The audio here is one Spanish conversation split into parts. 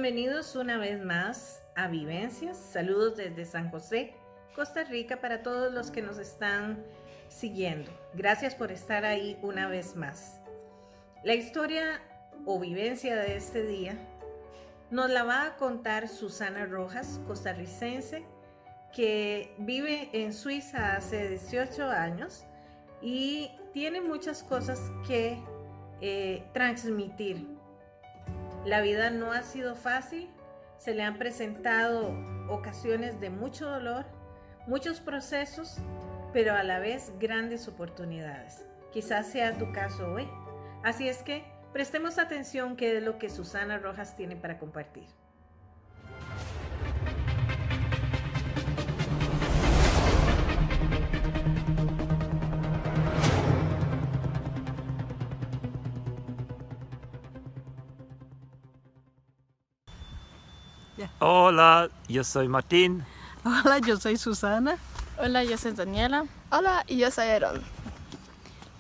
bienvenidos una vez más a Vivencias. Saludos desde San José, Costa Rica, para todos los que nos están siguiendo. Gracias por estar ahí una vez más. La historia o vivencia de este día nos la va a contar Susana Rojas, costarricense, que vive en Suiza hace 18 años y tiene muchas cosas que transmitir. La vida no ha sido fácil, se le han presentado ocasiones de mucho dolor, muchos procesos, pero a la vez grandes oportunidades. Quizás sea tu caso hoy. Así es que prestemos atención qué es lo que Susana Rojas tiene para compartir. Hola, yo soy Martín. Hola, yo soy Susana. Hola, yo soy Daniela. Hola, y yo soy Aaron.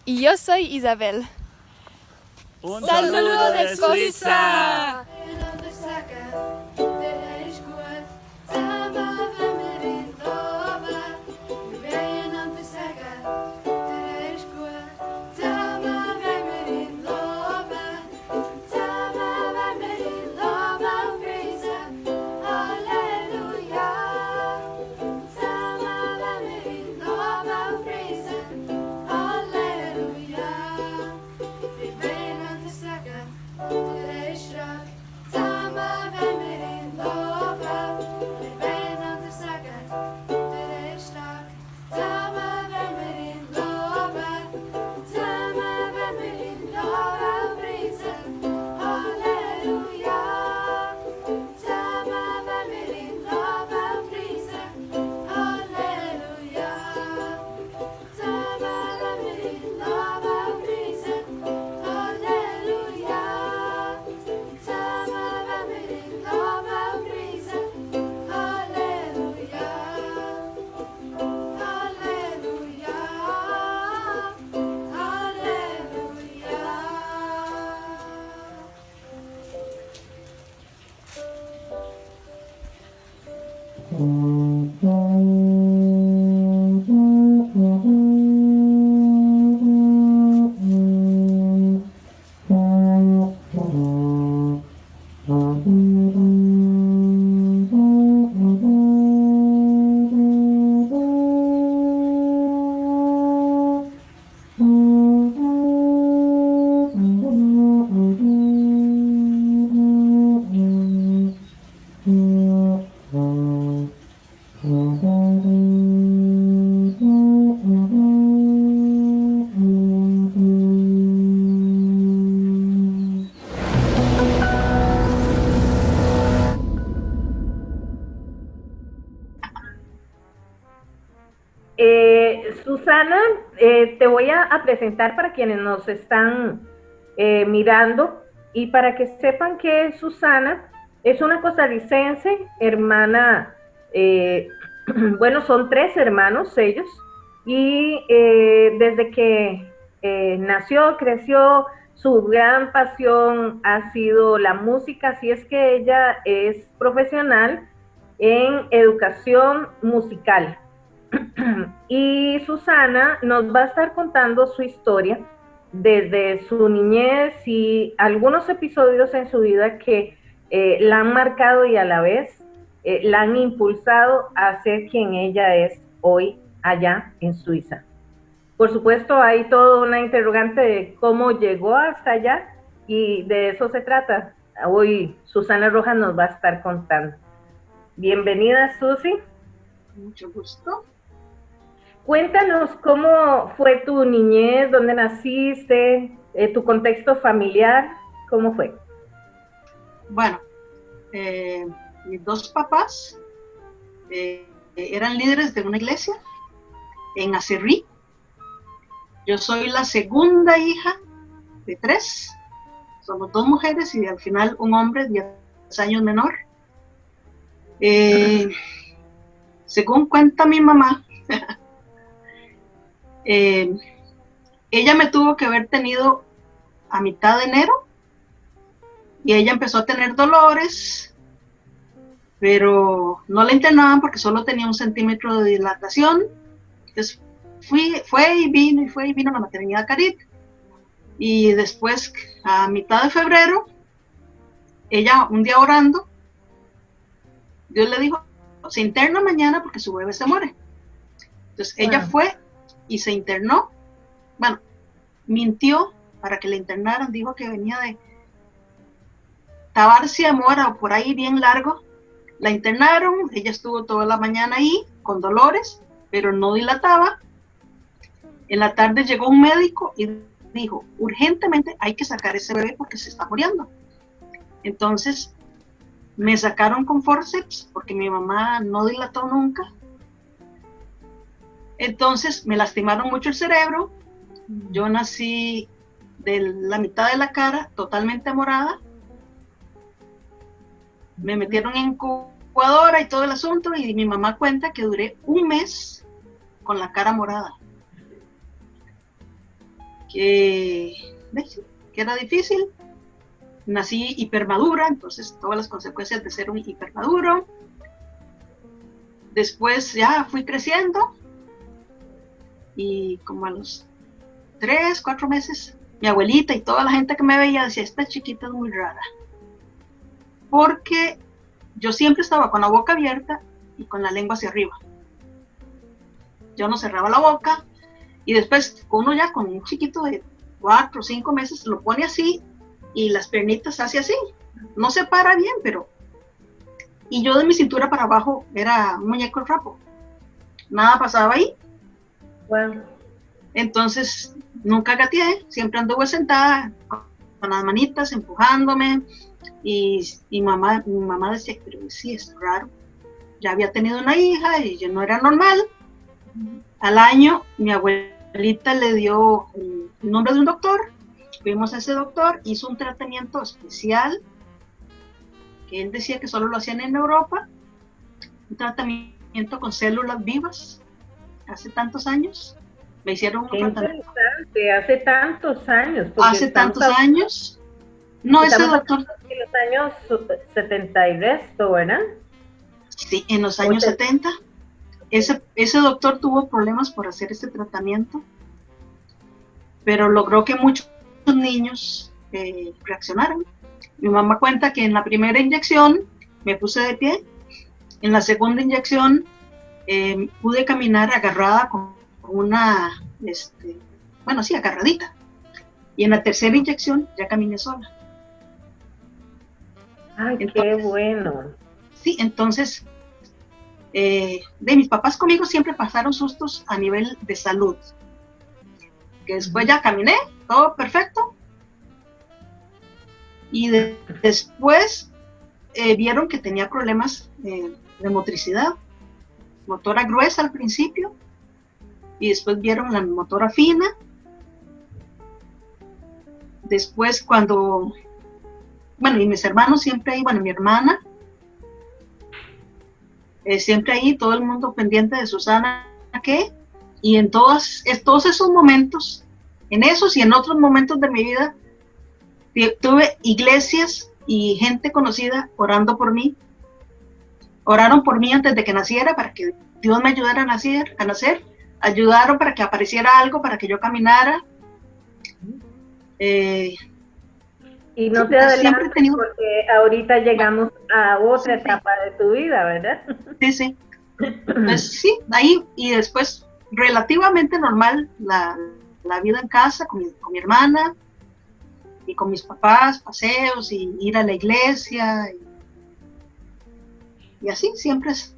Y yo soy Isabel. Un saludo de Suiza. Susana, te voy a presentar para quienes nos están mirando y para que sepan que Susana es una costarricense, hermana, bueno, son 3 hermanos ellos, y desde que nació, creció, su gran pasión ha sido la música, así es que ella es profesional en educación musical. Y Susana nos va a estar contando su historia desde su niñez y algunos episodios en su vida que la han marcado y a la vez la han impulsado a ser quien ella es hoy allá en Suiza. Por supuesto, hay toda una interrogante de cómo llegó hasta allá y de eso se trata. Hoy Susana Rojas nos va a estar contando. Bienvenida, Susi. Mucho gusto. Cuéntanos cómo fue tu niñez, dónde naciste, tu contexto familiar, ¿cómo fue? Bueno, mis 2 papás eran líderes de una iglesia en Acerrí. Yo soy la segunda hija de 3. Somos 2 mujeres y al final un hombre 10 años menor. Según cuenta mi mamá, ella me tuvo que haber tenido a mitad de enero y ella empezó a tener dolores pero no la internaban porque solo tenía 1 centímetro de dilatación. Entonces fue y vino a la maternidad Carit, y después a mitad de febrero, ella un día orando, Dios le dijo, se interna mañana porque su bebé se muere. Entonces ella fue y se internó, bueno, mintió para que la internaran, dijo que venía de Tabarcia, Mora o por ahí bien largo. La internaron, ella estuvo toda la mañana ahí con dolores, pero no dilataba. En la tarde llegó un médico y dijo, urgentemente hay que sacar ese bebé porque se está muriendo. Entonces me sacaron con forceps porque mi mamá no dilató nunca. Entonces me lastimaron mucho el cerebro. Yo nací de la mitad de la cara totalmente morada. Me metieron en incubadora y todo el asunto, y mi mamá cuenta que duré 1 mes con la cara morada. Que era difícil. Nací hipermadura, entonces todas las consecuencias de ser un hipermaduro. Después ya fui creciendo, y como a los 3, 4 meses, mi abuelita y toda la gente que me veía decía, esta chiquita es muy rara. Porque yo siempre estaba con la boca abierta y con la lengua hacia arriba. Yo no cerraba la boca, y después uno ya con un chiquito de 4 o 5 meses lo pone así y las piernitas hace así. No se para bien, pero... Y yo de mi cintura para abajo era un muñeco de trapo. Nada pasaba ahí. Bueno. Entonces nunca gateé, siempre anduve sentada con las manitas empujándome. Y mi mamá decía, pero sí, es raro. Ya había tenido una hija y yo no era normal. Al año, mi abuelita le dio el nombre de un doctor. Fuimos a ese doctor, hizo un tratamiento especial, que él decía que solo lo hacían en Europa. Un tratamiento con células vivas, hace tantos años. Me hicieron un tratamiento. Hace tantos años. Hace tantos años. No, ese doctor... En los años 70 y resto, ¿verdad? Sí, en los años 70. Ese doctor tuvo problemas por hacer este tratamiento, pero logró que muchos niños reaccionaran. Mi mamá cuenta que en la primera inyección me puse de pie, en la segunda inyección pude caminar agarrada con una, bueno, sí, agarradita, y en la tercera inyección ya caminé sola. Ay, entonces, qué bueno. Sí, entonces, de mis papás conmigo siempre pasaron sustos a nivel de salud. Que después ya caminé, todo perfecto. Y después vieron que tenía problemas de motricidad. Motora gruesa al principio, y después vieron la motora fina. Después cuando... Bueno, y mis hermanos siempre ahí, bueno, mi hermana, siempre ahí, todo el mundo pendiente de Susana, ¿qué? Y en todos esos momentos, en esos y en otros momentos de mi vida, tuve iglesias y gente conocida orando por mí. Oraron por mí antes de que naciera, para que Dios me ayudara a nacer. Ayudaron para que apareciera algo, para que yo caminara. Y no te adelantes porque ahorita llegamos a otra etapa de tu vida, ¿verdad? Sí, sí. Entonces, sí, ahí, y después relativamente normal la vida en casa con mi hermana y con mis papás, paseos y ir a la iglesia y así, siempre es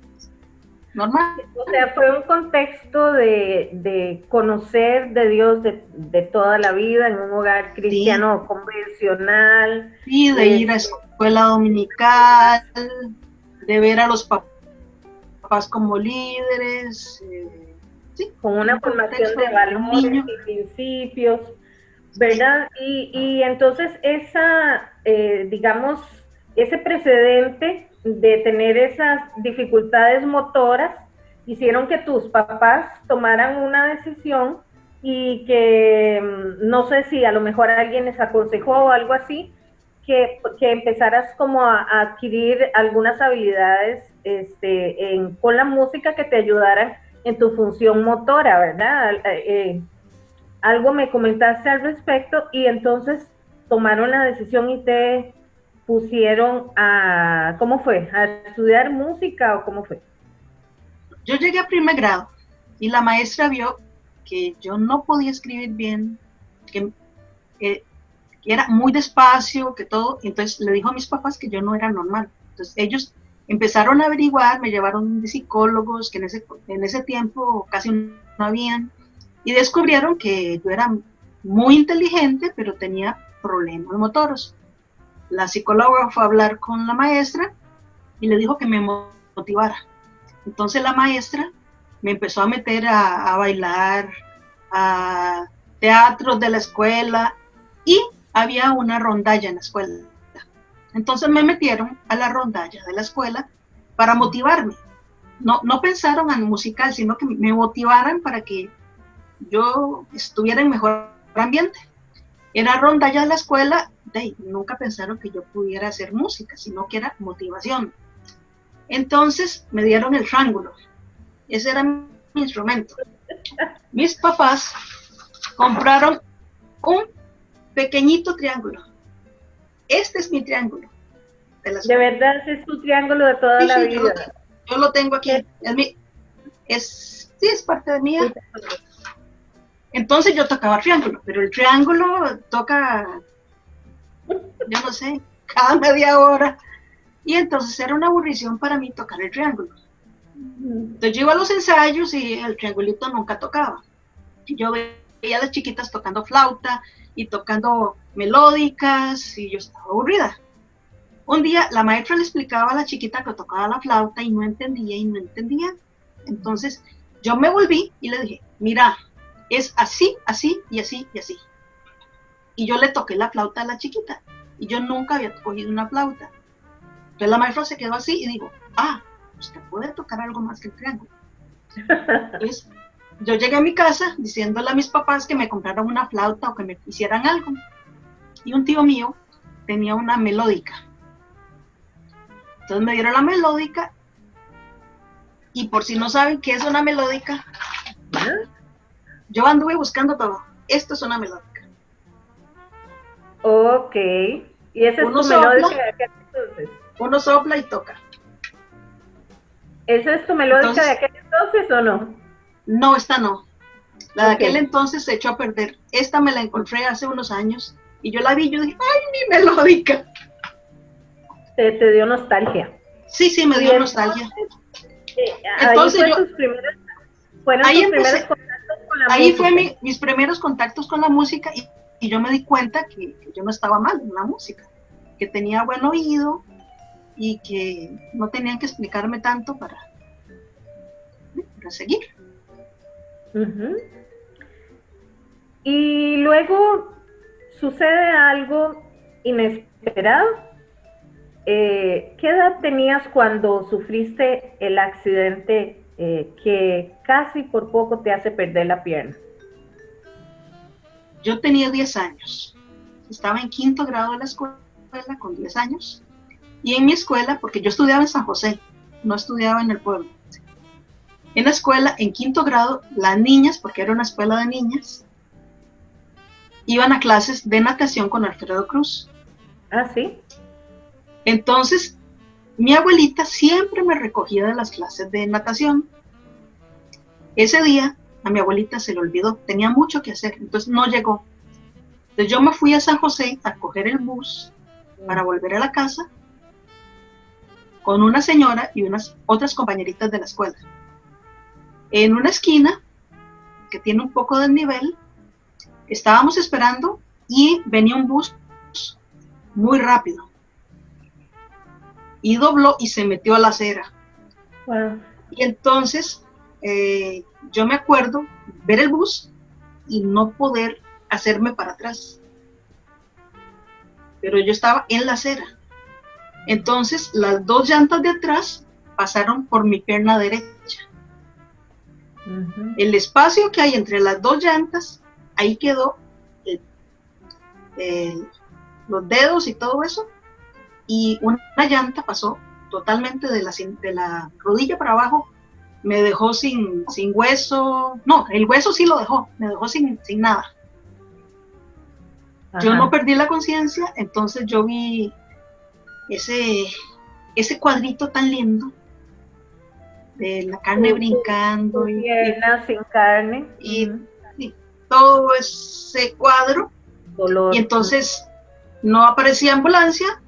normal. O sea, fue un contexto de conocer de Dios de toda la vida en un hogar cristiano, sí, convencional. Sí, de ir a escuela dominical, de ver a los papás como líderes. Sí, con una formación de valores y principios, ¿verdad? Y entonces digamos, ese precedente de tener esas dificultades motoras hicieron que tus papás tomaran una decisión, y que no sé si a lo mejor alguien les aconsejó o algo así, que empezaras como a adquirir algunas habilidades con la música que te ayudaran en tu función motora, ¿verdad? Algo me comentaste al respecto y entonces tomaron la decisión y te pusieron a, ¿cómo fue? ¿A estudiar música o cómo fue? Yo llegué a primer grado y la maestra vio que yo no podía escribir bien, que era muy despacio, que todo, entonces le dijo a mis papás que yo no era normal. Entonces ellos empezaron a averiguar, me llevaron de psicólogos, que en ese tiempo casi no habían, y descubrieron que yo era muy inteligente, pero tenía problemas motoros. La psicóloga fue a hablar con la maestra y le dijo que me motivara. Entonces la maestra me empezó a meter a bailar, a teatros de la escuela, y había una rondalla en la escuela. Entonces me metieron a la rondalla de la escuela para motivarme. No pensaron en musical, sino que me motivaran para que yo estuviera en mejor ambiente. Era rondalla de la escuela, nunca pensaron que yo pudiera hacer música, sino que era motivación. Entonces me dieron el triángulo. Ese era mi instrumento. Mis papás compraron un pequeñito triángulo. Este es mi triángulo. De verdad, ese es tu triángulo de toda la vida. Yo lo tengo aquí. Es parte de mí. Entonces yo tocaba triángulo, pero el triángulo toca, yo no sé, cada media hora. Y entonces era una aburrición para mí tocar el triángulo. Entonces yo iba a los ensayos y el triangulito nunca tocaba. Yo veía a las chiquitas tocando flauta y tocando melódicas y yo estaba aburrida. Un día la maestra le explicaba a la chiquita que tocaba la flauta y no entendía y no entendía. Entonces yo me volví y le dije, mira, es así, así y así y así. Y yo le toqué la flauta a la chiquita y yo nunca había cogido una flauta. Entonces la maestra se quedó así y dijo, usted puede tocar algo más que el triángulo. Entonces yo llegué a mi casa diciéndole a mis papás que me compraran una flauta o que me hicieran algo. Y un tío mío tenía una melódica. Entonces me dieron la melódica. Y por si no saben qué es una melódica, yo anduve buscando todo. Esto es una melódica. Ok. ¿Y esa es tu melódica de aquel entonces? Uno sopla y toca. ¿Esa es tu melódica de aquel entonces o no? No, esta no. La de aquel entonces se echó a perder. Esta me la encontré hace unos años y yo la vi y yo dije, ¡ay, mi melódica! Te dio nostalgia. Sí, me dio nostalgia. Entonces ahí tus primeros contactos con la ahí música. fue mis primeros contactos con la música y yo me di cuenta que yo no estaba mal en la música, que tenía buen oído y que no tenían que explicarme tanto para seguir. Y luego sucede algo inesperado. ¿Qué edad tenías cuando sufriste el accidente que casi por poco te hace perder la pierna? Yo tenía 10 años. Estaba en quinto grado de la escuela con 10 años. Y en mi escuela, porque yo estudiaba en San José, no estudiaba en el pueblo. En la escuela, en quinto grado, las niñas, porque era una escuela de niñas, iban a clases de natación con Alfredo Cruz. Ah, sí. Entonces, mi abuelita siempre me recogía de las clases de natación. Ese día, a mi abuelita se le olvidó, tenía mucho que hacer, entonces no llegó. Entonces yo me fui a San José a coger el bus para volver a la casa con una señora y unas otras compañeritas de la escuela. En una esquina, que tiene un poco de nivel, estábamos esperando y venía un bus muy rápido. Y dobló y se metió a la acera. Wow. Y entonces yo me acuerdo ver el bus y no poder hacerme para atrás. Pero yo estaba en la acera. Entonces las dos llantas de atrás pasaron por mi pierna derecha. El espacio que hay entre las dos llantas, ahí quedó los dedos y todo eso, y una llanta pasó totalmente de la rodilla para abajo, me dejó sin hueso, no, el hueso sí lo dejó, me dejó sin nada. Ajá. Yo no perdí la conciencia, entonces yo vi ese cuadrito tan lindo de la carne brincando y piernas sin carne y todo ese cuadro, dolor. y entonces no aparecía ambulancia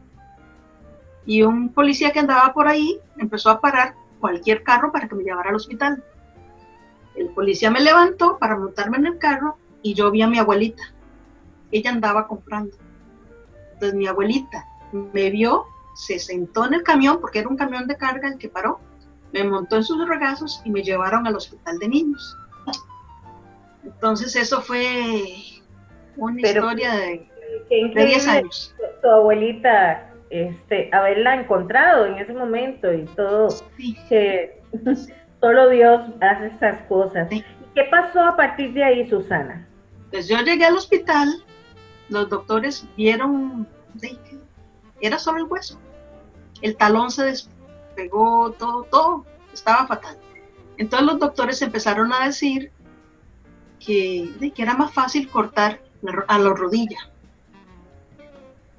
y un policía que andaba por ahí empezó a parar cualquier carro para que me llevara al hospital. El policía me levantó para montarme en el carro y yo vi a mi abuelita, ella andaba comprando. Entonces mi abuelita me vio, se sentó en el camión, porque era un camión de carga el que paró, me montó en sus regazos y me llevaron al hospital de niños. Entonces eso fue una historia de 10 años. Tu abuelita, haberla encontrado en ese momento y todo, Sí. que solo Dios hace esas cosas. Sí. ¿Y qué pasó a partir de ahí, Susana? Pues yo llegué al hospital, los doctores vieron, era solo el hueso, el talón se despegó, todo estaba fatal. Entonces los doctores empezaron a decir que era más fácil cortar a la rodilla.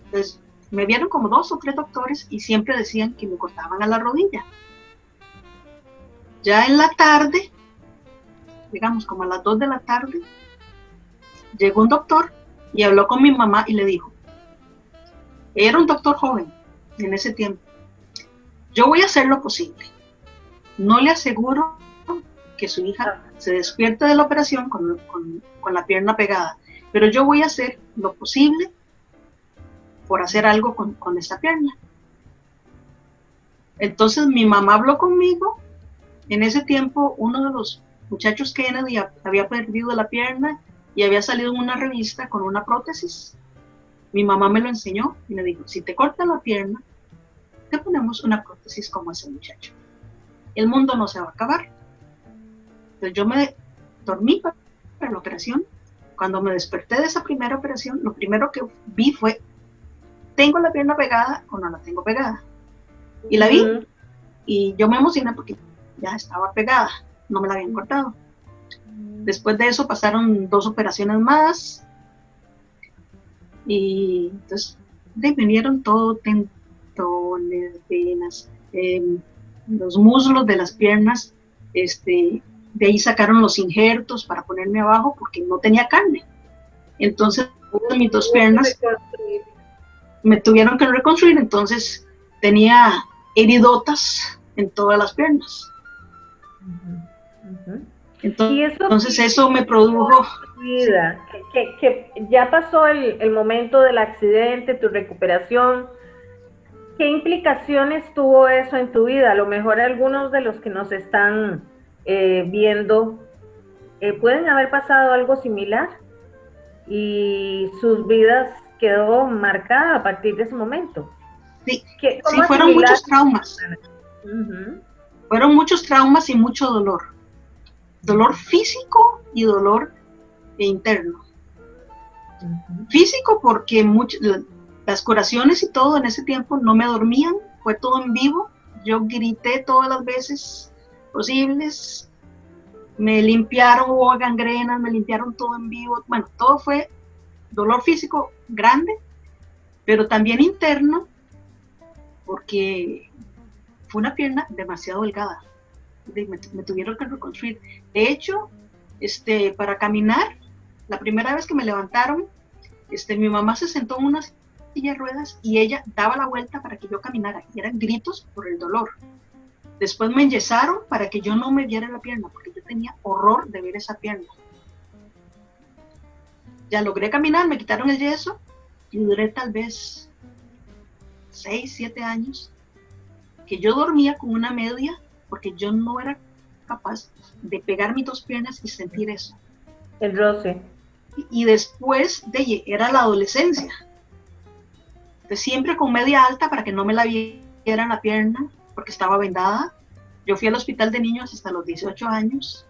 Entonces me vieron como 2 o 3 doctores y siempre decían que me cortaban a la rodilla. Ya en la tarde, digamos como a las 2 de la tarde, llegó un doctor y habló con mi mamá y le dijo, era un doctor joven en ese tiempo, yo voy a hacer lo posible, no le aseguro que su hija se despierte de la operación con la pierna pegada, pero yo voy a hacer lo posible por hacer algo con esta pierna. Entonces mi mamá habló conmigo. En ese tiempo uno de los muchachos Kennedy había perdido la pierna y había salido en una revista con una prótesis. Mi mamá me lo enseñó y me dijo, si te cortan la pierna, te ponemos una prótesis como ese muchacho. El mundo no se va a acabar. Entonces yo me dormí para la operación. Cuando me desperté de esa primera operación, lo primero que vi fue, ¿tengo la pierna pegada o no la tengo pegada? Y la vi, y yo me emocioné porque ya estaba pegada, no me la habían cortado. Después de eso pasaron 2 operaciones más, y entonces me vinieron todo, tendones, venas, los muslos de las piernas, de ahí sacaron los injertos para ponerme abajo porque no tenía carne. Entonces mis 2 piernas me tuvieron que reconstruir, entonces tenía heridotas en todas las piernas. Entonces eso me produjo vida, que ya pasó el momento del accidente, tu recuperación. ¿Qué implicaciones tuvo eso en tu vida? A lo mejor algunos de los que nos están viendo pueden haber pasado algo similar y sus vidas quedó marcada a partir de ese momento. Sí, fueron muchos traumas. Fueron muchos traumas y mucho dolor. Dolor físico y dolor interno. Físico porque las curaciones y todo en ese tiempo no me dormían, fue todo en vivo. Yo grité todas las veces posibles. Me limpiaron, hubo gangrenas, me limpiaron todo en vivo. Bueno, todo fue dolor físico grande, pero también interno, porque fue una pierna demasiado delgada. Me tuvieron que reconstruir. De hecho, para caminar, la primera vez que me levantaron, mi mamá se sentó en una silla de ruedas y ella daba la vuelta para que yo caminara. Y eran gritos por el dolor. Después me enyesaron para que yo no me viera la pierna, porque yo tenía horror de ver esa pierna. Ya logré caminar, me quitaron el yeso y duré tal vez 6, 7 años que yo dormía con una media porque yo no era capaz de pegar mis 2 piernas y sentir eso. El roce. Y después era la adolescencia. Entonces siempre con media alta para que no me la vieran la pierna porque estaba vendada. Yo fui al hospital de niños hasta los 18 años.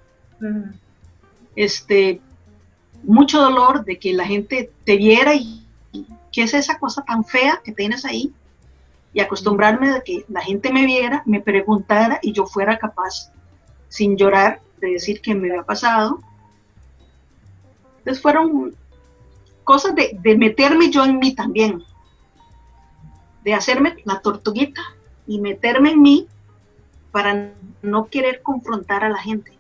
Mucho dolor de que la gente te viera y ¿qué es esa cosa tan fea que tienes ahí? Y acostumbrarme de que la gente me viera, me preguntara y yo fuera capaz, sin llorar, de decir que me había pasado. Entonces fueron cosas de meterme yo en mí también, de hacerme la tortuguita y meterme en mí para no querer confrontar a la gente,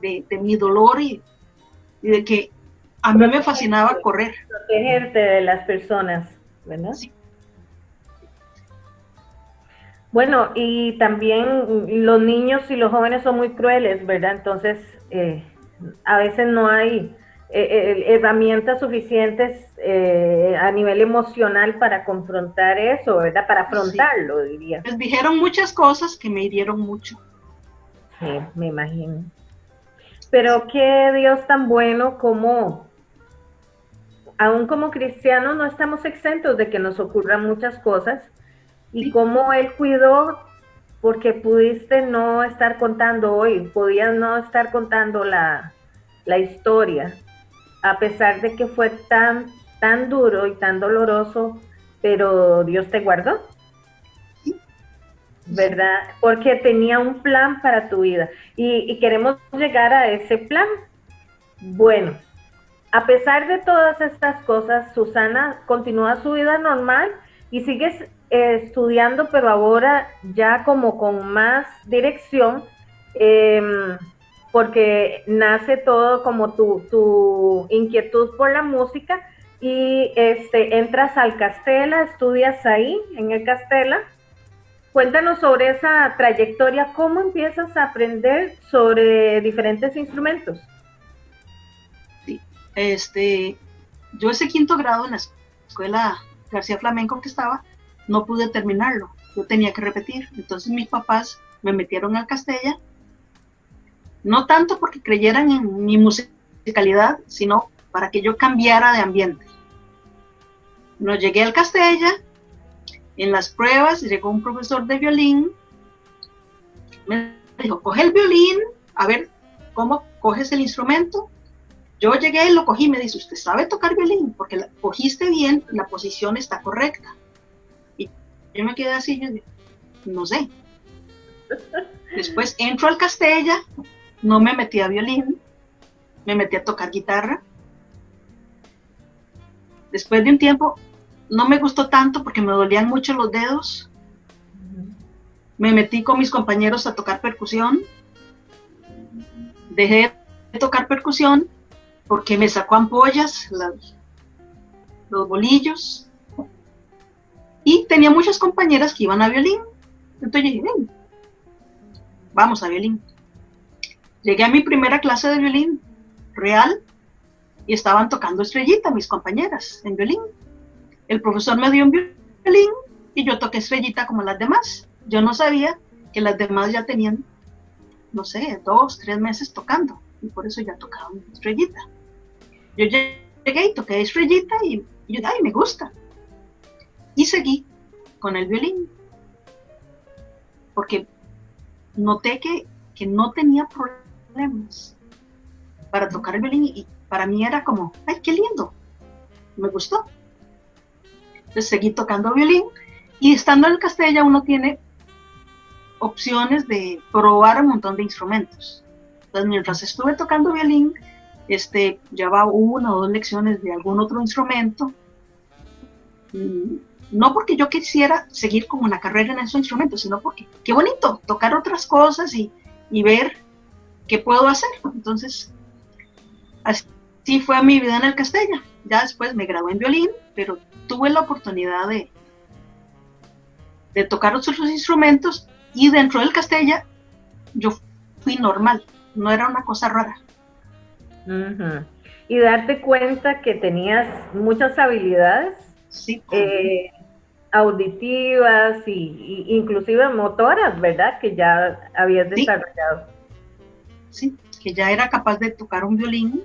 de mi dolor y de que a mí me fascinaba correr. Protegerte de las personas, ¿verdad? Sí. Bueno, y también los niños y los jóvenes son muy crueles, ¿verdad? Entonces, a veces no hay herramientas suficientes a nivel emocional para confrontar eso, ¿verdad? Para afrontarlo, sí, diría. Les dijeron muchas cosas que me hirieron mucho. Sí, me imagino. Pero qué Dios tan bueno como, aún como cristianos, no estamos exentos de que nos ocurran muchas cosas. Y sí, cómo Él cuidó, porque pudiste no estar contando hoy, podías no estar contando la historia, a pesar de que fue tan duro y tan doloroso, pero Dios te guardó, ¿verdad? Porque tenía un plan para tu vida, y queremos llegar a ese plan. Bueno, a pesar de todas estas cosas, Susana continúa su vida normal y sigues estudiando, pero ahora ya como con más dirección, porque nace todo como tu inquietud por la música, y entras al Castella, estudias ahí en el Castella. Cuéntanos sobre esa trayectoria, ¿cómo empiezas a aprender sobre diferentes instrumentos? Sí, yo ese quinto grado en la escuela García Flamenco que estaba, no pude terminarlo, yo tenía que repetir. Entonces mis papás me metieron al Castella, no tanto porque creyeran en mi musicalidad, sino para que yo cambiara de ambiente. No llegué al Castella, en las pruebas llegó un profesor de violín, me dijo, coge el violín, a ver cómo coges el instrumento. Yo llegué y lo cogí, me dice, ¿usted sabe tocar violín? Porque cogiste bien, la posición está correcta. Y yo me quedé así, yo dije, no sé. Después entro al Castella, no me metí a violín, me metí a tocar guitarra. Después de un tiempo, no me gustó tanto porque me dolían mucho los dedos. Me metí con mis compañeros a tocar percusión. Dejé de tocar percusión porque me sacó ampollas, los bolillos, y tenía muchas compañeras que iban a violín. Entonces dije, ven, vamos a violín. Llegué a mi primera clase de violín real y estaban tocando Estrellita mis compañeras en violín. El profesor me dio un violín y yo toqué Estrellita como las demás. Yo no sabía que las demás ya tenían, no sé, 2, 3 meses tocando, y por eso ya tocaban Estrellita. Yo llegué y toqué Estrellita y yo, ay, me gusta. Y seguí con el violín. Porque noté que no tenía problemas para tocar el violín y para mí era como, ay, qué lindo. Me gustó. Entonces seguí tocando violín y estando en el Castella uno tiene opciones de probar un montón de instrumentos. Entonces mientras estuve tocando violín, llevaba 1 o 2 lecciones de algún otro instrumento, no porque yo quisiera seguir como una carrera en esos instrumentos, sino porque qué bonito tocar otras cosas y ver qué puedo hacer. Entonces así fue mi vida en el Castella. Ya después me gradué en violín, pero tuve la oportunidad de tocar otros instrumentos, y dentro del Castella yo fui normal, no era una cosa rara. Uh-huh. Y darte cuenta que tenías muchas habilidades, sí, auditivas y inclusive motoras, ¿verdad? Que ya habías desarrollado. Sí, que ya era capaz de tocar un violín.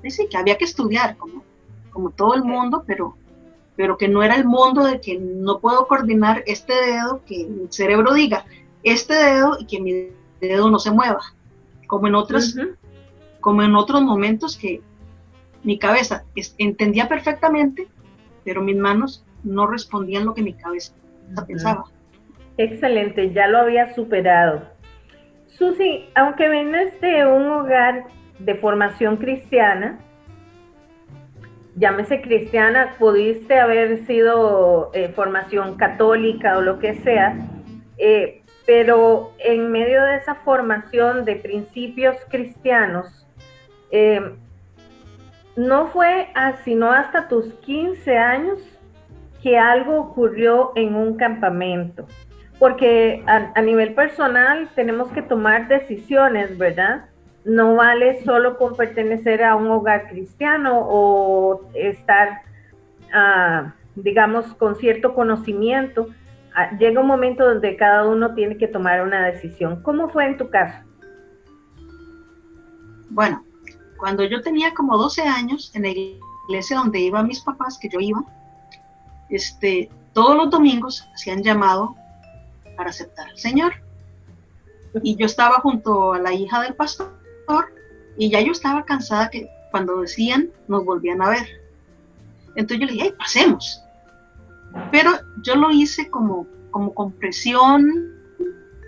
Y sí, que había que estudiar como todo el mundo, pero que no era el mundo de que no puedo coordinar este dedo, que el cerebro diga este dedo y que mi dedo no se mueva, como en otras como en otros momentos que mi cabeza entendía perfectamente, pero mis manos no respondían lo que mi cabeza pensaba. Excelente, ya lo había superado. Susi, aunque vienes de un hogar de formación cristiana, llámese cristiana, pudiste haber sido formación católica o lo que sea, pero en medio de esa formación de principios cristianos, no fue sino hasta tus 15 años que algo ocurrió en un campamento, porque a nivel personal tenemos que tomar decisiones, ¿verdad? No vale solo con pertenecer a un hogar cristiano o estar, digamos, con cierto conocimiento. Llega un momento donde cada uno tiene que tomar una decisión. ¿Cómo fue en tu caso? Bueno, cuando yo tenía como 12 años, en la iglesia donde iban mis papás, que yo iba, todos los domingos hacían llamado para aceptar al Señor. Y yo estaba junto a la hija del pastor y ya yo estaba cansada que cuando decían nos volvían a ver. Entonces yo le dije, hey, pasemos. Pero yo lo hice como con presión,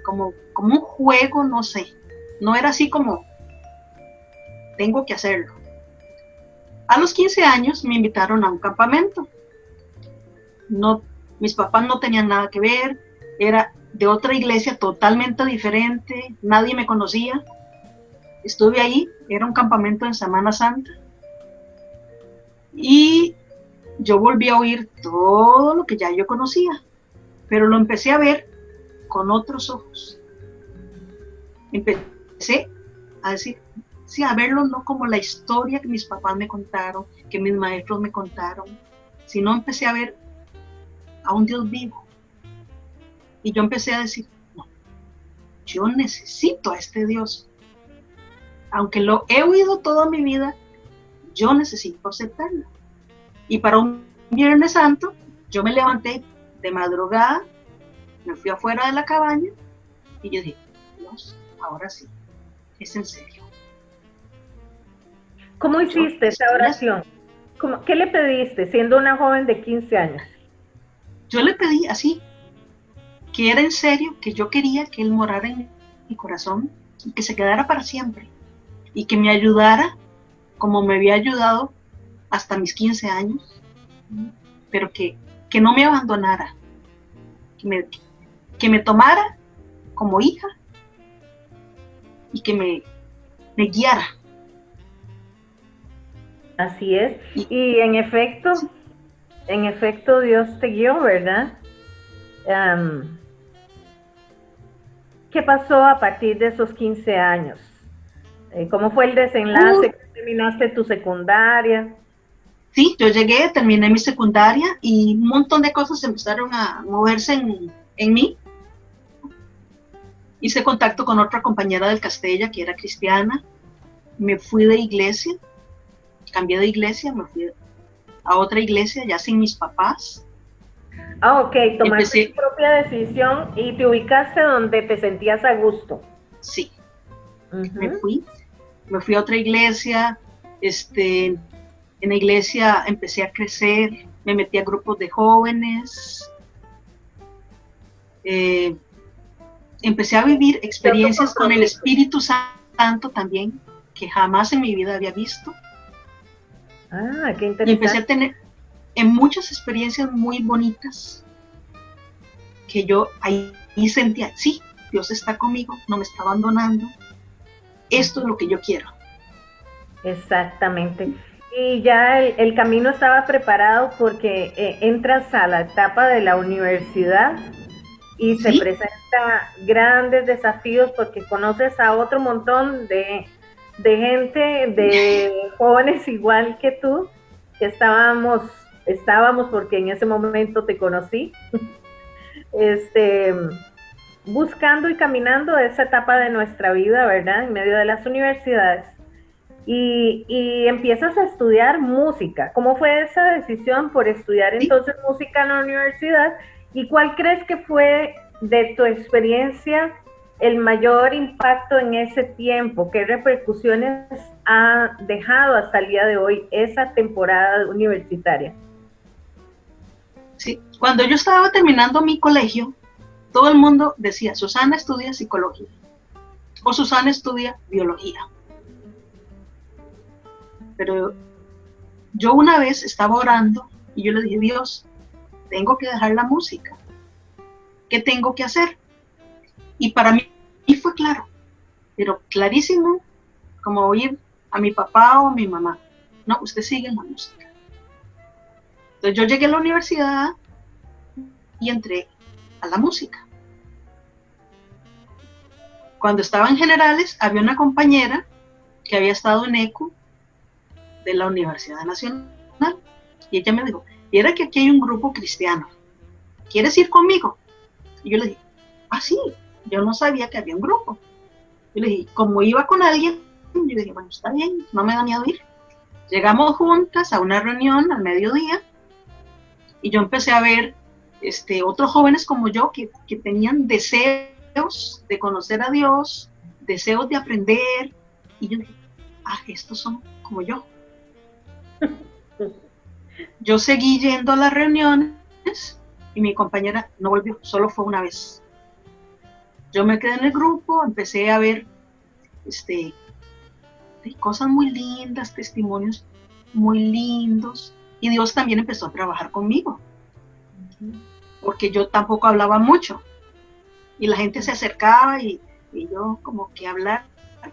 como un juego, no sé. No era así como, tengo que hacerlo. A los 15 años me invitaron a un campamento. No, mis papás no tenían nada que ver, era de otra iglesia totalmente diferente, nadie me conocía. Estuve ahí, era un campamento en Semana Santa. Y yo volví a oír todo lo que ya yo conocía, pero lo empecé a ver con otros ojos. Empecé a decir, sí, a verlo no como la historia que mis papás me contaron, que mis maestros me contaron, sino empecé a ver a un Dios vivo. Y yo empecé a decir, no, yo necesito a este Dios. Aunque lo he oído toda mi vida, yo necesito aceptarlo. Y para un Viernes Santo, yo me levanté de madrugada, me fui afuera de la cabaña y yo dije, Dios, ahora sí, es en serio. ¿Cómo hiciste esa oración? ¿Qué le pediste siendo una joven de 15 años? Yo le pedí así, que era en serio, que yo quería que Él morara en mi corazón y que se quedara para siempre y que me ayudara como me había ayudado hasta mis 15 años, pero que no me abandonara, que me tomara como hija y que me guiara. Así es, y en efecto Dios te guió, ¿verdad? ¿Qué pasó a partir de esos 15 años? ¿Cómo fue el desenlace? ¿Terminaste tu secundaria? Sí, yo llegué, terminé mi secundaria y un montón de cosas empezaron a moverse en mí. Hice contacto con otra compañera del Castella que era cristiana. Me fui de iglesia, cambié de iglesia, me fui a otra iglesia ya sin mis papás. Ok, tomaste tu propia decisión y te ubicaste donde te sentías a gusto. Sí, me fui a otra iglesia, en la iglesia empecé a crecer, me metí a grupos de jóvenes, empecé a vivir experiencias con el Espíritu Santo también, que jamás en mi vida había visto. Qué interesante. Y empecé a tener muchas experiencias muy bonitas, que yo ahí sentía, sí, Dios está conmigo, no me está abandonando, esto es lo que yo quiero. Exactamente. Y ya el camino estaba preparado porque entras a la etapa de la universidad y se presenta grandes desafíos porque conoces a otro montón de gente, de jóvenes igual que tú, que estábamos porque en ese momento te conocí, buscando y caminando esa etapa de nuestra vida, ¿verdad? En medio de las universidades. Y empiezas a estudiar música. ¿Cómo fue esa decisión por estudiar entonces música en la universidad? ¿Y cuál crees que fue de tu experiencia el mayor impacto en ese tiempo? ¿Qué repercusiones ha dejado hasta el día de hoy esa temporada universitaria? Sí, cuando yo estaba terminando mi colegio, todo el mundo decía, Susana estudia psicología o Susana estudia biología. Pero yo una vez estaba orando y yo le dije, Dios, tengo que dejar la música. ¿Qué tengo que hacer? Y para mí fue claro, pero clarísimo, como oír a mi papá o a mi mamá. No, usted sigue en la música. Entonces yo llegué a la universidad y entré a la música. Cuando estaba en generales, había una compañera que había estado en ECU de la Universidad Nacional y ella me dijo, mira que aquí hay un grupo cristiano, ¿quieres ir conmigo? Y yo le dije, ah, sí, yo no sabía que había un grupo. Yo le dije, como iba con alguien, yo le dije, bueno, está bien, no me da miedo ir. Llegamos juntas a una reunión al mediodía y yo empecé a ver otros jóvenes como yo que tenían deseos de conocer a Dios, deseos de aprender, y yo dije, ah, estos son como yo. Yo seguí yendo a las reuniones y mi compañera no volvió, solo fue una vez. Yo me quedé en el grupo, empecé a ver cosas muy lindas, testimonios muy lindos, y Dios también empezó a trabajar conmigo, porque yo tampoco hablaba mucho, y la gente se acercaba y yo como que hablar,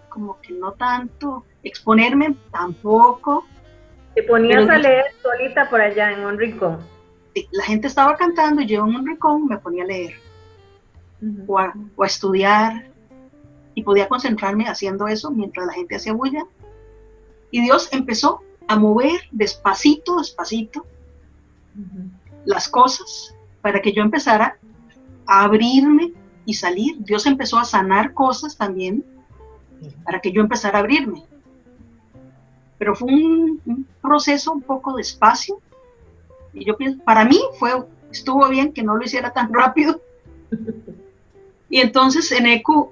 como que no tanto, exponerme tampoco. Te ponías a leer solita por allá en un rincón. La gente estaba cantando y yo en un rincón me ponía a leer o a estudiar, y podía concentrarme haciendo eso mientras la gente hacía bulla. Y Dios empezó a mover despacito, despacito las cosas para que yo empezara a abrirme y salir. Dios empezó a sanar cosas también para que yo empezara a abrirme. Pero fue un proceso un poco despacio. Y yo pienso, para mí estuvo bien que no lo hiciera tan rápido. Y entonces en ECU,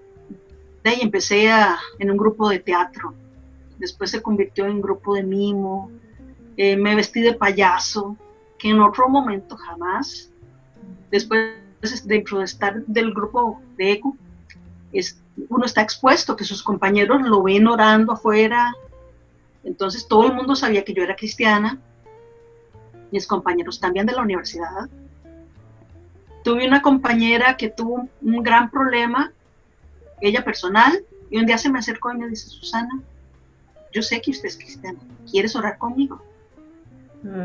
de ahí empecé en un grupo de teatro. Después se convirtió en grupo de mimo. Me vestí de payaso, que en otro momento jamás. Después, dentro de estar del grupo de ECU, uno está expuesto, que sus compañeros lo ven orando afuera. Entonces todo el mundo sabía que yo era cristiana. Mis compañeros también de la universidad. Tuve una compañera que tuvo un gran problema, ella personal, y un día se me acercó y me dice, Susana, yo sé que usted es cristiana, ¿quieres orar conmigo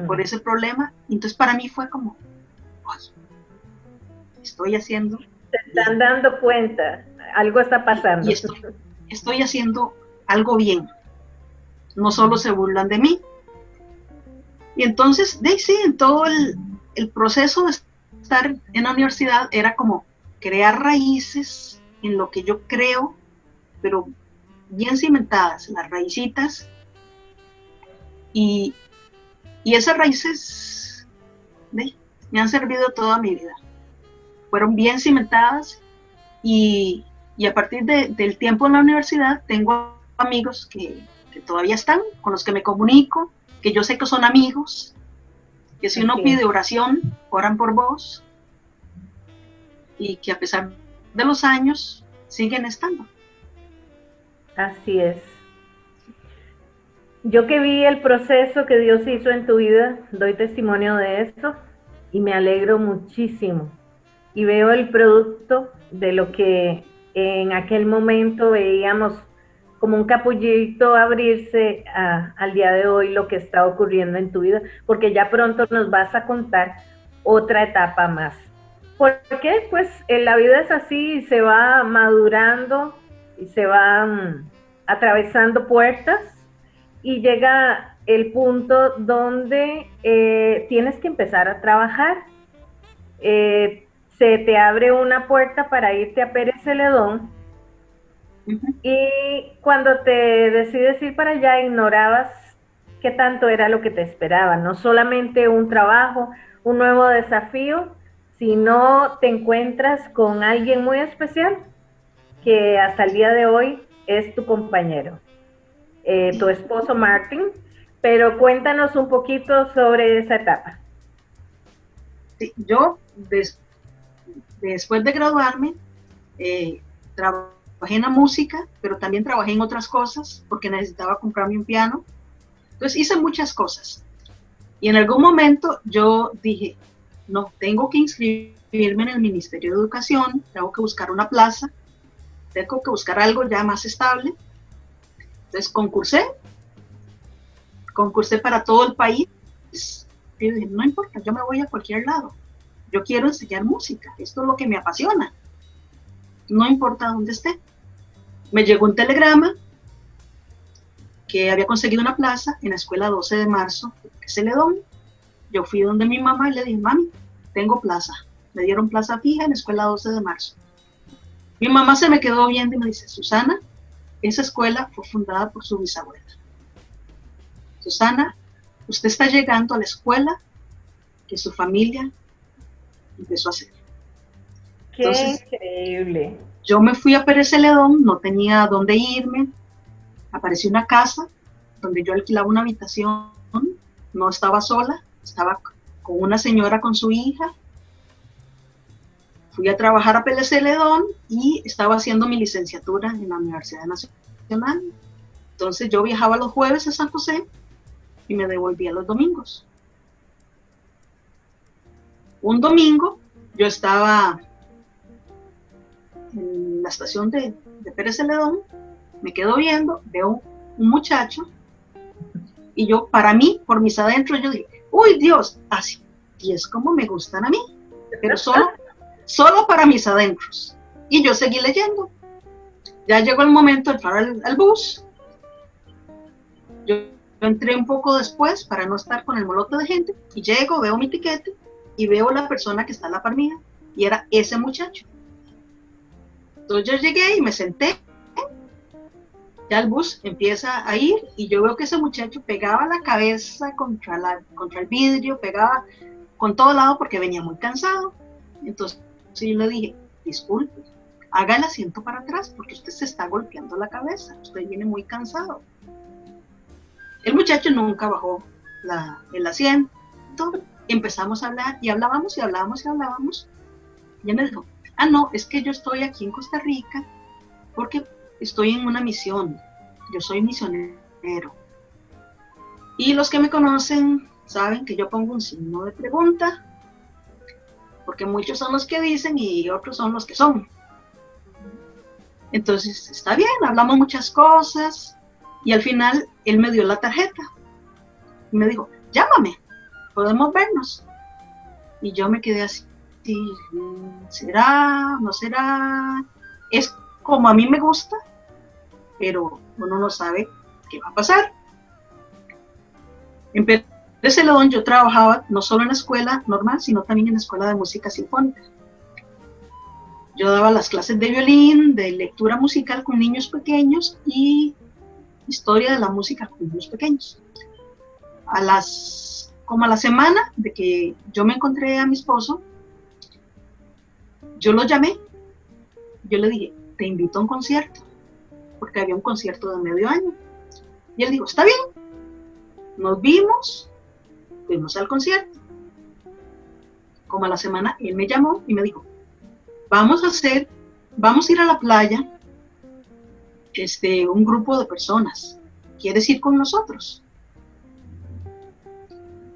por ese problema? Y entonces para mí fue como, pues, estoy haciendo... Se están dando cuenta, algo está pasando. Y estoy haciendo algo bien, no solo se burlan de mí. Y entonces, sí, en todo el proceso de estar en la universidad era como crear raíces en lo que yo creo, pero bien cimentadas, las raícitas, y esas raíces me han servido toda mi vida. Fueron bien cimentadas, y a partir del tiempo en la universidad tengo amigos que todavía están, con los que me comunico, que yo sé que son amigos, que si uno pide oración, oran por vos, y que a pesar de los años siguen estando. Así es. Yo que vi el proceso que Dios hizo en tu vida, doy testimonio de eso y me alegro muchísimo. Y veo el producto de lo que en aquel momento veíamos como un capullito abrirse al día de hoy, lo que está ocurriendo en tu vida, porque ya pronto nos vas a contar otra etapa más. Porque pues la vida es así, se va madurando y se van atravesando puertas y llega el punto donde tienes que empezar a trabajar. Se te abre una puerta para irte a Pérez Celedón, y cuando te decides ir para allá ignorabas qué tanto era lo que te esperaba, no solamente un trabajo, un nuevo desafío, sino te encuentras con alguien muy especial que hasta el día de hoy es tu compañero, tu esposo Martin, pero cuéntanos un poquito sobre esa etapa. Sí, yo después de graduarme, trabajé en la música, pero también trabajé en otras cosas porque necesitaba comprarme un piano. Entonces hice muchas cosas. Y en algún momento yo dije, no, tengo que inscribirme en el Ministerio de Educación, tengo que buscar una plaza, tengo que buscar algo ya más estable. Entonces concursé para todo el país. Y dije, no importa, yo me voy a cualquier lado. Yo quiero enseñar música, esto es lo que me apasiona. No importa dónde esté. Me llegó un telegrama que había conseguido una plaza en la escuela 12 de marzo de Celedón. Yo fui donde mi mamá y le dije, mami, tengo plaza. Me dieron plaza fija en la escuela 12 de marzo. Mi mamá se me quedó viendo y me dice, Susana, esa escuela fue fundada por su bisabuela. Susana, usted está llegando a la escuela que su familia empezó a hacer. ¡Qué increíble! Yo me fui a Pérez Celedón, no tenía dónde irme. Apareció una casa donde yo alquilaba una habitación. No estaba sola, estaba con una señora con su hija. Fui a trabajar a Pérez Celedón y estaba haciendo mi licenciatura en la Universidad Nacional. Entonces yo viajaba los jueves a San José y me devolvía los domingos. Un domingo yo estaba en la estación de Pérez Celedón, me quedo viendo, veo un muchacho y yo, para mí, por mis adentros, yo dije, uy Dios, así es como me gustan a mí, pero solo para mis adentros. Y yo seguí leyendo. Ya llegó el momento de entrar al bus. Yo entré un poco después para no estar con el molote de gente y llego, veo mi tiquete y veo la persona que está a la par mía y era ese muchacho. Entonces yo llegué y me senté. Ya el bus empieza a ir y yo veo que ese muchacho pegaba la cabeza contra el vidrio, pegaba con todo lado porque venía muy cansado. Entonces yo le dije, disculpe, haga el asiento para atrás porque usted se está golpeando la cabeza, usted viene muy cansado. El muchacho nunca bajó el asiento, empezamos a hablar y hablábamos y hablábamos y hablábamos. Y él me dijo, no, es que yo estoy aquí en Costa Rica porque estoy en una misión, yo soy misionero. Y los que me conocen saben que yo pongo un signo de pregunta, porque muchos son los que dicen y otros son los que son. Entonces, está bien, hablamos muchas cosas y al final él me dio la tarjeta y me dijo, llámame, podemos vernos. Y yo me quedé así, ¿será? ¿No será? Es como a mí me gusta, pero uno no sabe qué va a pasar. En Pérez Celedón yo trabajaba no solo en la escuela normal, sino también en la escuela de música sinfónica. Yo daba las clases de violín, de lectura musical con niños pequeños y historia de la música con niños pequeños. Como a la semana de que yo me encontré a mi esposo, yo lo llamé, yo le dije, te invito a un concierto, porque había un concierto de medio año. Y él dijo, está bien, nos vimos, fuimos al concierto. Como a la semana, él me llamó y me dijo, vamos a ir a la playa, un grupo de personas, ¿quieres ir con nosotros?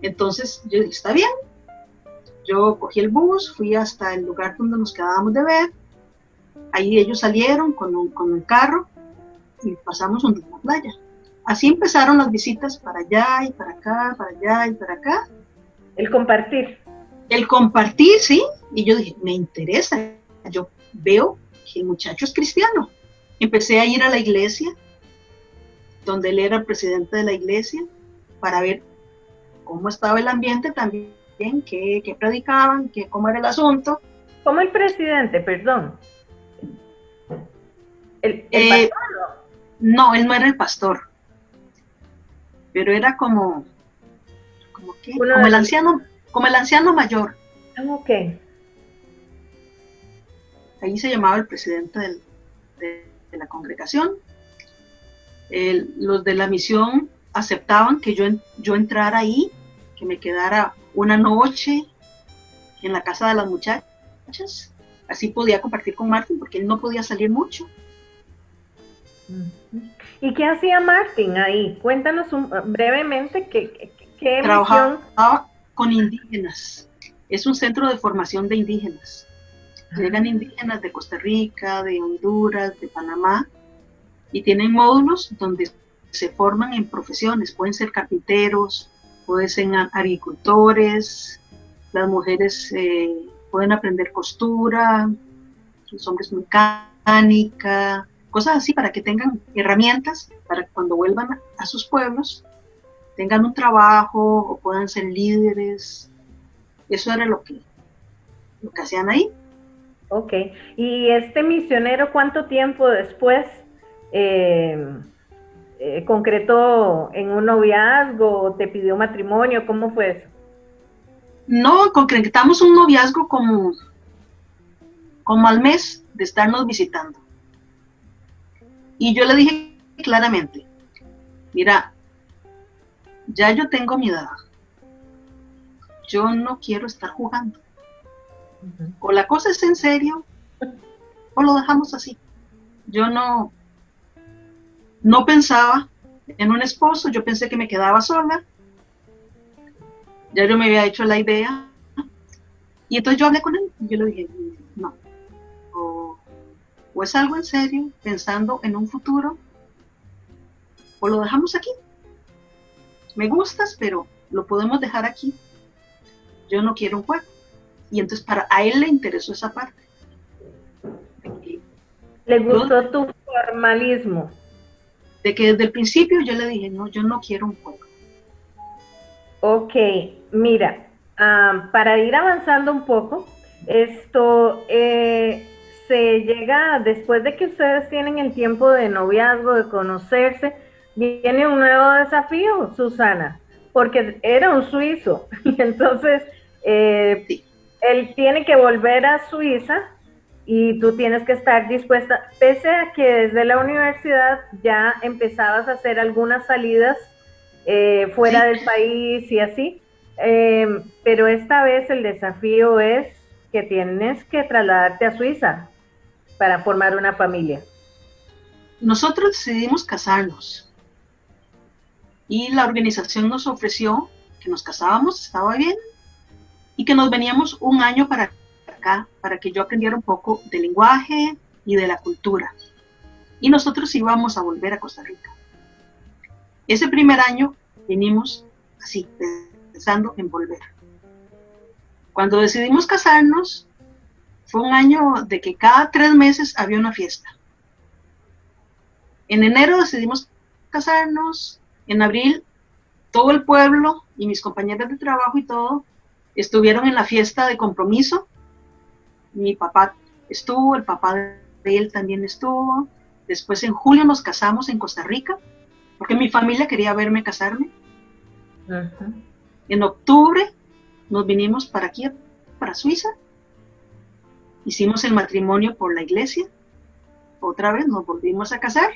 Entonces yo dije, está bien. Yo cogí el bus, fui hasta el lugar donde nos quedábamos de ver. Ahí ellos salieron con el carro y pasamos un día en la playa. Así empezaron las visitas para allá y para acá, para allá y para acá. El compartir. El compartir, sí. Y yo dije, me interesa. Yo veo que el muchacho es cristiano. Empecé a ir a la iglesia, donde él era el presidente de la iglesia, para ver cómo estaba el ambiente también, qué predicaban, cómo era el asunto. ¿Cómo el presidente, perdón? ¿El pastor? No, él no era el pastor, pero era como el anciano mayor. Ok. Ahí se llamaba el presidente de la congregación. Los de la misión aceptaban que yo entrara ahí, que me quedara una noche en la casa de las muchachas. Así podía compartir con Martin, porque él no podía salir mucho. ¿Y qué hacía Martin ahí? Cuéntanos brevemente qué Trabajaba misión. con indígenas. Es un centro de formación de indígenas. Llegan indígenas de Costa Rica, de Honduras, de Panamá, y tienen módulos donde se forman en profesiones. Pueden ser carpinteros, pueden ser agricultores, las mujeres pueden aprender costura, los hombres mecánica, cosas así, para que tengan herramientas para que cuando vuelvan a sus pueblos tengan un trabajo o puedan ser líderes. Eso era lo que hacían ahí. Ok, ¿y este misionero cuánto tiempo después concretó en un noviazgo, te pidió matrimonio? ¿Cómo fue eso? No, concretamos un noviazgo como al mes de estarnos visitando. Y yo le dije claramente, mira, ya yo tengo mi edad, yo no quiero estar jugando. O la cosa es en serio, o lo dejamos así. Yo no pensaba en un esposo, yo pensé que me quedaba sola. Ya yo me había hecho la idea. Y entonces yo hablé con él y yo le dije, no. O es algo en serio, pensando en un futuro, o lo dejamos aquí. Me gustas, pero lo podemos dejar aquí. Yo no quiero un juego. Y entonces a él le interesó esa parte. ¿Le gustó tu formalismo? De que desde el principio yo le dije, no, yo no quiero un juego. Ok, mira, para ir avanzando un poco, esto se llega, después de que ustedes tienen el tiempo de noviazgo, de conocerse, viene un nuevo desafío, Susana, porque era un suizo, y entonces Sí. él tiene que volver a Suiza y tú tienes que estar dispuesta, pese a que desde la universidad ya empezabas a hacer algunas salidas fuera del país y así, pero esta vez el desafío es que tienes que trasladarte a Suiza para formar una familia. Nosotros decidimos casarnos y la organización nos ofreció que nos casábamos, estaba bien, y que nos veníamos un año para acá, para que yo aprendiera un poco del lenguaje y de la cultura. Y nosotros íbamos a volver a Costa Rica. Ese primer año vinimos así, pensando en volver. Cuando decidimos casarnos, fue un año de que cada 3 meses había una fiesta. En enero decidimos casarnos, en abril todo el pueblo y mis compañeras de trabajo y todo estuvieron en la fiesta de compromiso. Mi papá estuvo, el papá de él también estuvo. Después en julio nos casamos en Costa Rica, porque mi familia quería verme casarme. En octubre nos vinimos para aquí, para Suiza. Hicimos el matrimonio por la iglesia. Otra vez nos volvimos a casar.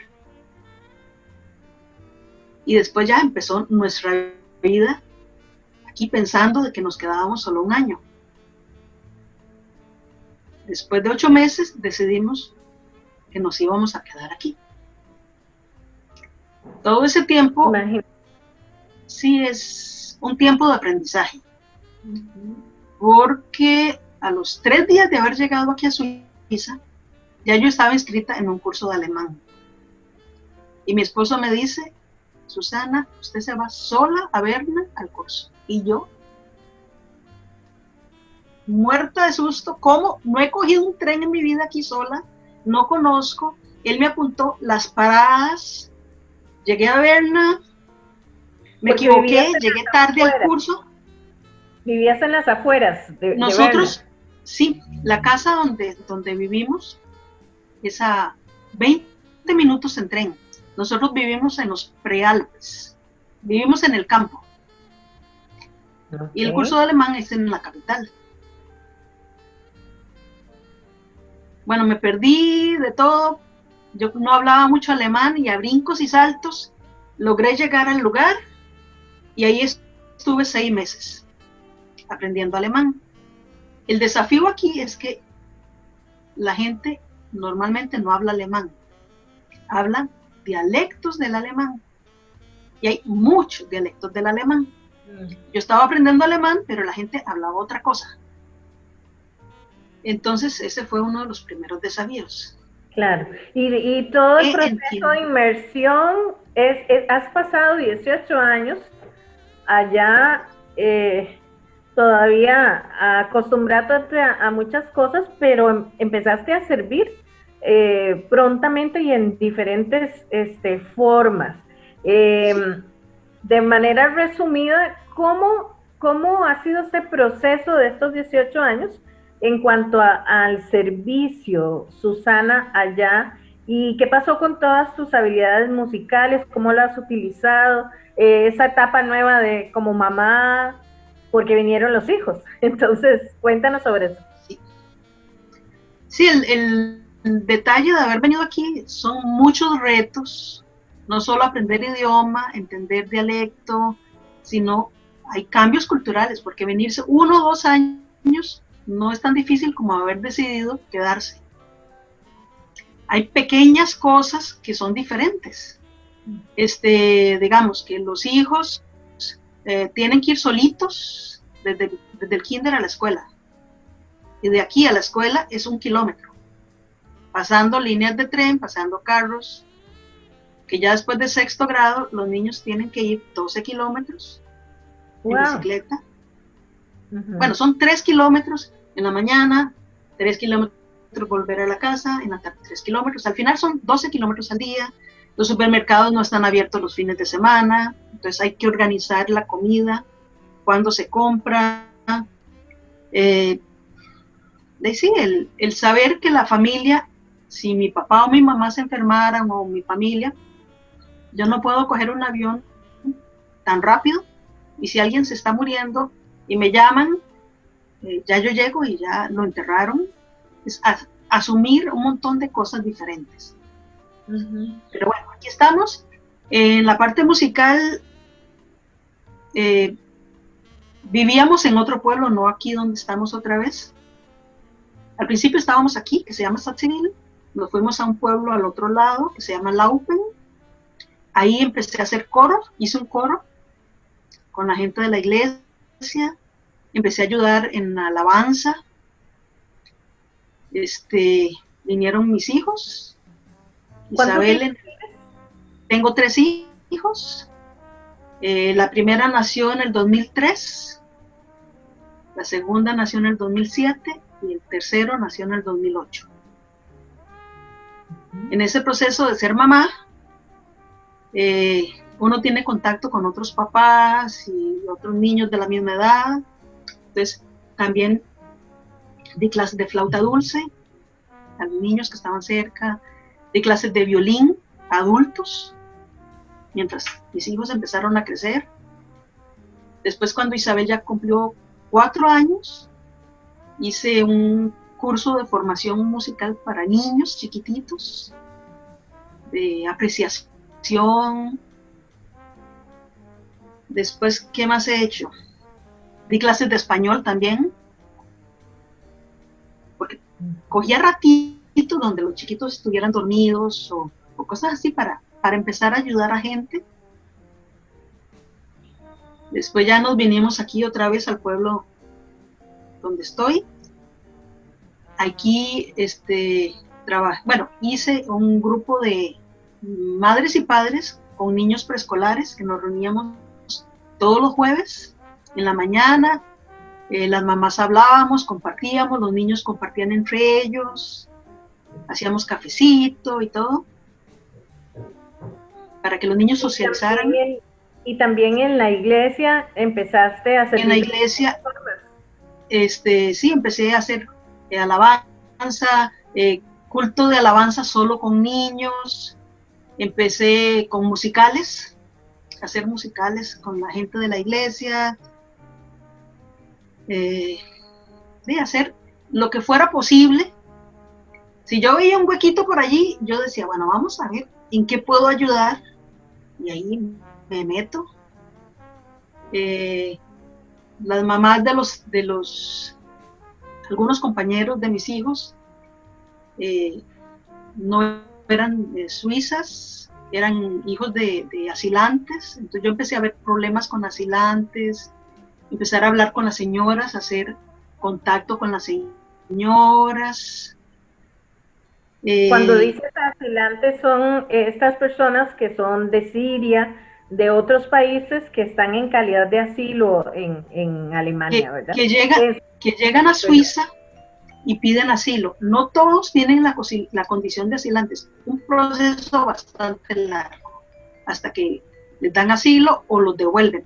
Y después ya empezó nuestra vida aquí pensando de que nos quedábamos solo un año. Después de 8 meses decidimos que nos íbamos a quedar aquí. Todo ese tiempo, Imagínate. Sí, es un tiempo de aprendizaje. Porque a los 3 días de haber llegado aquí a Suiza, ya yo estaba inscrita en un curso de alemán. Y mi esposo me dice, Susana, usted se va sola a Berna al curso. Y yo, muerta de susto, ¿cómo? No he cogido un tren en mi vida aquí sola, no conozco. Él me apuntó las paradas, llegué a Berna, me equivoqué, llegué tarde al curso. Vivías en las afueras de Nosotros, Berna. Sí, la casa donde vivimos es a 20 minutos en tren. Nosotros vivimos en los prealpes, vivimos en el campo. Okay. Y el curso de alemán es en la capital. Bueno, me perdí de todo, yo no hablaba mucho alemán y a brincos y saltos logré llegar al lugar y ahí estuve 6 meses aprendiendo alemán. El desafío aquí es que la gente normalmente no habla alemán, hablan dialectos del alemán y hay muchos dialectos del alemán. Yo estaba aprendiendo alemán, pero la gente hablaba otra cosa. Entonces ese fue uno de los primeros desafíos. Claro, y todo el proceso de inmersión, has pasado 18 años allá, todavía acostumbrándote a muchas cosas, pero empezaste a servir prontamente y en diferentes formas. De manera resumida, ¿cómo ha sido este proceso de estos 18 años en cuanto al servicio, Susana, allá? ¿Y qué pasó con todas tus habilidades musicales? ¿Cómo lo has utilizado? Esa etapa nueva de como mamá, porque vinieron los hijos. Entonces, cuéntanos sobre eso. Sí, el detalle de haber venido aquí son muchos retos, no solo aprender idioma, entender dialecto, sino hay cambios culturales, porque venirse 1 o 2 años no es tan difícil como haber decidido quedarse. Hay pequeñas cosas que son diferentes. Digamos que los hijos tienen que ir solitos desde el kinder a la escuela. Y de aquí a la escuela es 1 kilómetro. Pasando líneas de tren, pasando carros, que ya después de 6º grado los niños tienen que ir 12 kilómetros en bicicleta. Bueno, son 3 kilómetros en la mañana, 3 kilómetros volver a la casa, en la tarde 3 kilómetros. Al final son 12 kilómetros al día. Los supermercados no están abiertos los fines de semana, entonces hay que organizar la comida, cuándo se compra. Sí, el saber que la familia, si mi papá o mi mamá se enfermaran o mi familia, yo no puedo coger un avión tan rápido, y si alguien se está muriendo y me llaman, ya yo llego y ya lo enterraron. Es asumir un montón de cosas diferentes. Pero bueno, aquí estamos. En la parte musical, vivíamos en otro pueblo, no aquí donde estamos otra vez. Al principio estábamos aquí, que se llama Satzivil. Nos fuimos a un pueblo al otro lado, que se llama Laupen. Ahí empecé a hacer coro, hice un coro con la gente de la iglesia. Empecé a ayudar en alabanza. Vinieron mis hijos. Isabel, tengo 3 hijos. La primera nació en el 2003, la segunda nació en el 2007 y el tercero nació en el 2008. En ese proceso de ser mamá, uno tiene contacto con otros papás y otros niños de la misma edad. Entonces también di clases de flauta dulce a los niños que estaban cerca, di clases de violín a adultos, mientras mis hijos empezaron a crecer. Después, cuando Isabel ya cumplió 4 años, hice un curso de formación musical para niños chiquititos, de apreciación. Después, ¿qué más he hecho? Di clases de español también, porque cogía ratitos donde los chiquitos estuvieran dormidos o cosas así para empezar a ayudar a gente. Después ya nos vinimos aquí otra vez al pueblo donde estoy. Aquí hice un grupo de madres y padres con niños preescolares que nos reuníamos todos los jueves en la mañana. Las mamás hablábamos, compartíamos, los niños compartían entre ellos, hacíamos cafecito y todo, para que los niños socializaran. Y también en la iglesia empezaste a hacer... En la iglesia, sí, empecé a hacer alabanza, culto de alabanza solo con niños. Empecé con musicales, a hacer musicales con la gente de la iglesia. Hacer lo que fuera posible Si yo veía un huequito por allí, yo decía, bueno, vamos a ver en qué puedo ayudar. Y ahí me meto. Las mamás de algunos compañeros de mis hijos no eran suizas, eran hijos de asilantes. Entonces yo empecé a ver problemas con asilantes, empezar a hablar con las señoras, hacer contacto con las señoras. Cuando dices asilantes, son estas personas que son de Siria, de otros países que están en calidad de asilo en Alemania, ¿verdad? Que llegan a Suiza y piden asilo. No todos tienen la condición de asilantes. Un proceso bastante largo hasta que les dan asilo o los devuelven.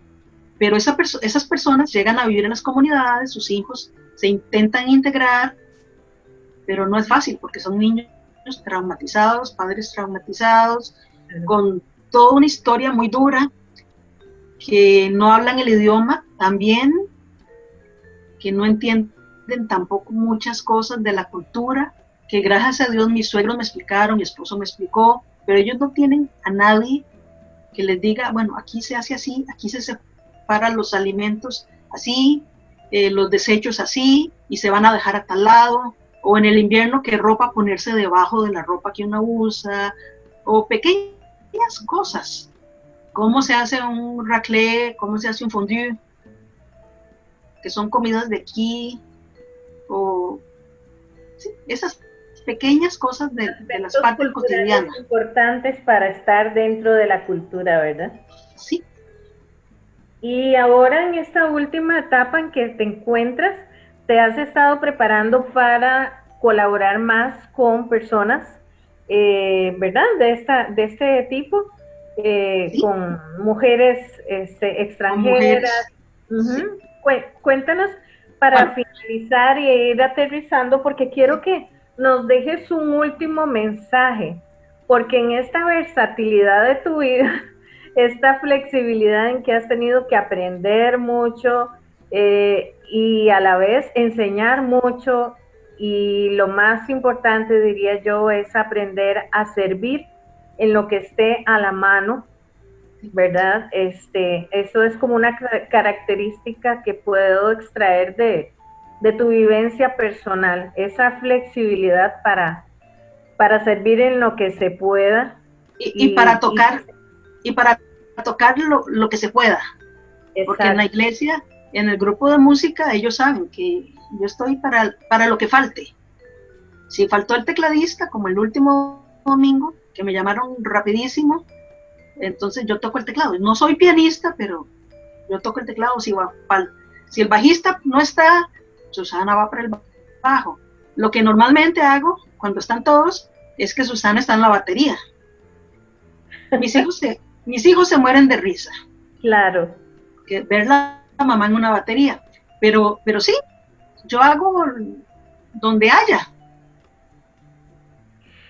Pero esas personas llegan a vivir en las comunidades, sus hijos se intentan integrar, pero no es fácil porque son niños traumatizados, padres traumatizados, con toda una historia muy dura, que no hablan el idioma también, que no entienden tampoco muchas cosas de la cultura, que gracias a Dios mis suegros me explicaron, mi esposo me explicó, pero ellos no tienen a nadie que les diga, bueno, aquí se hace así, aquí se separan los alimentos así, los desechos así, y se van a dejar a tal lado, o en el invierno qué ropa ponerse debajo de la ropa que uno usa, o pequeñas cosas, cómo se hace un raclette, cómo se hace un fondue, que son comidas de aquí, o sí, esas pequeñas cosas de las partes cotidianas. Importantes para estar dentro de la cultura, ¿verdad? Sí. Y ahora en esta última etapa en que te encuentras, te has estado preparando para colaborar más con personas, ¿verdad? De este tipo, ¿Sí? con mujeres extranjeras. Sí. Cuéntanos para finalizar y ir aterrizando, porque quiero que nos dejes un último mensaje, porque en esta versatilidad de tu vida, esta flexibilidad en que has tenido que aprender mucho y a la vez enseñar mucho, y lo más importante, diría yo, es aprender a servir en lo que esté a la mano, ¿verdad? Eso es como una característica que puedo extraer de tu vivencia personal, esa flexibilidad para servir en lo que se pueda. Y para tocar lo que se pueda. Exacto. Porque en la iglesia, en el grupo de música, ellos saben que yo estoy para lo que falte. Si faltó el tecladista, como el último domingo, que me llamaron rapidísimo, entonces yo toco el teclado. No soy pianista, pero yo toco el teclado. Si el bajista no está, Susana va para el bajo. Lo que normalmente hago cuando están todos es que Susana está en la batería. Mis hijos se mueren de risa. Claro. Que ver la mamá en una batería. Pero sí, yo hago donde haya.